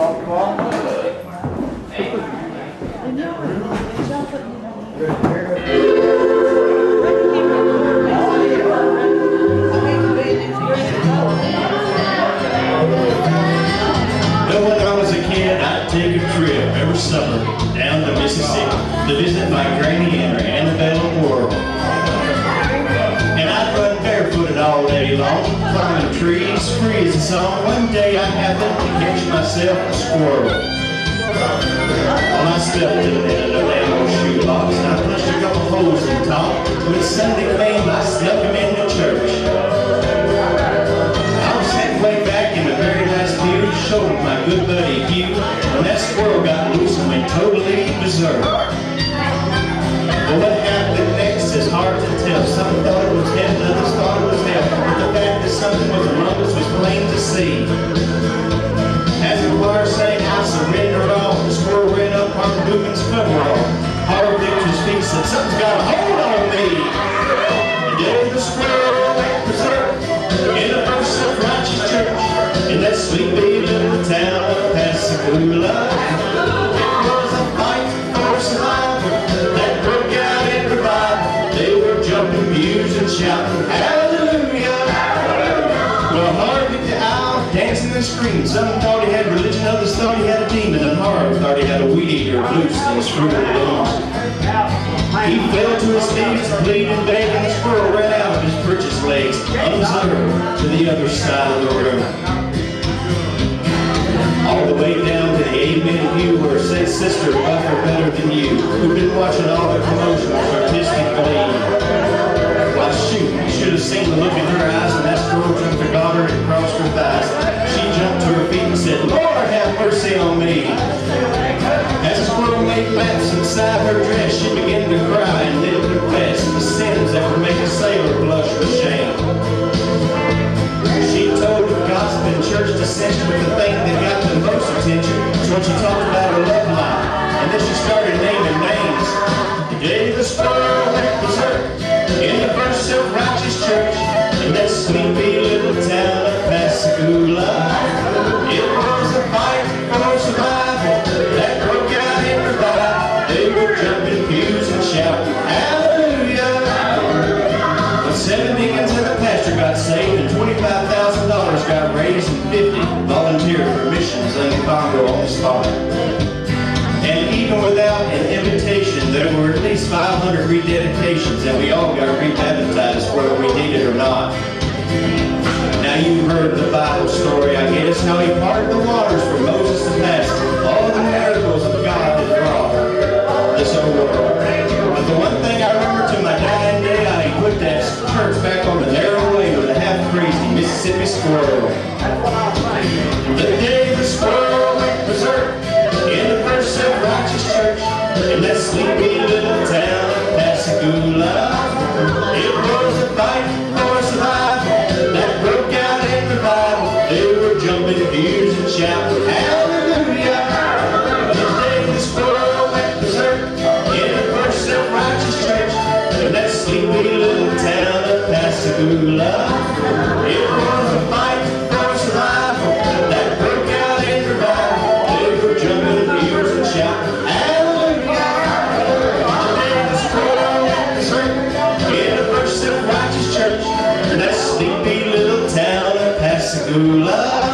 When I was a kid, I'd take a trip every summer down to Mississippi to visit my granny and her antebellum world. And I'd run barefooted all day long, climbing trees, free as a song. One day I happened to catch myself a squirrel. Well, I stepped in the damn old shoebox and I punched a couple holes in the top. When Sunday came, I snuck him into church. I was halfway back in the very last pew to show my good buddy Hugh when that squirrel got loose and went totally berserk. But what happened next is hard to tell. Some thought it was heaven, others thought it was hell. But the fact that something was among us was plain to see. As the choir sang, I surrender all, the squirrel ran up on the Dugan's coverall. Hard Victor's feet said, something's got a hold on me. The day the squirrel went berserk in the first self-righteous church in that sleepy little town of Pascagoula. It was a fight for survival that broke out in revival. They were jumping pews and shouting, hallelujah! Well, Hard Victor out dancing and screaming. Some thought he had religion, others thought he had a demon, and Hard thought he had a weed eater loose in his fruit balloons. He fell to his knees, pleading, begging, and the squirrel ran out of his purchased legs, unobserved, to the other side of the room. All the way down to the amen pew where say Sister Buffer Better Than You, who'd been watching all the commotion with artistic glee. Why shoot, you should have seen the look in her eyes when that squirrel jumped her daughter and crossed her thighs. She jumped to her feet and said, Lord, have mercy on me. As the squirrel made laps inside her dress, she began to cry and then confess the sins that would make a sailor blush with shame. She told of gossip and church dissension, but the thing that got the most attention was when she talked about her love life. And then she started naming names. The day the squirrel went berserk in the first self-righteous church in that sleepy little town of Pascagoula. It was a fight for survival that broke out in revival. They were jumping pews and shouting, hallelujah! When 7 deacons and the pastor got saved and $25,000 got raised and 50 volunteered for missions in Congo on the spot. And even without an invitation, there were at least 500 rededications, and we all got rebaptized whether we did it or not. Now you've heard the Bible story, I guess, how he parted the waters for Moses to pass. All the miracles of God that brought this whole world. But the one thing I remember to my dying day, I put that church back on the narrow way with a half-crazy Mississippi squirrel. The day the squirrel went berserk in the first self-righteous church in that sleepy little town of Pascagoula. It was a fight for survival that broke out in revival. They were jumping pews and shouting, hallelujah! The day the squirrel went berserk in the first self-righteous church in that sleepy little town of Pascagoula. It was a fight for survival that broke out in revival. They were jumping pews and shouting, hallelujah! The day the squirrel went berserk in the first self-righteous church in that sleepy little town of Pascagoula.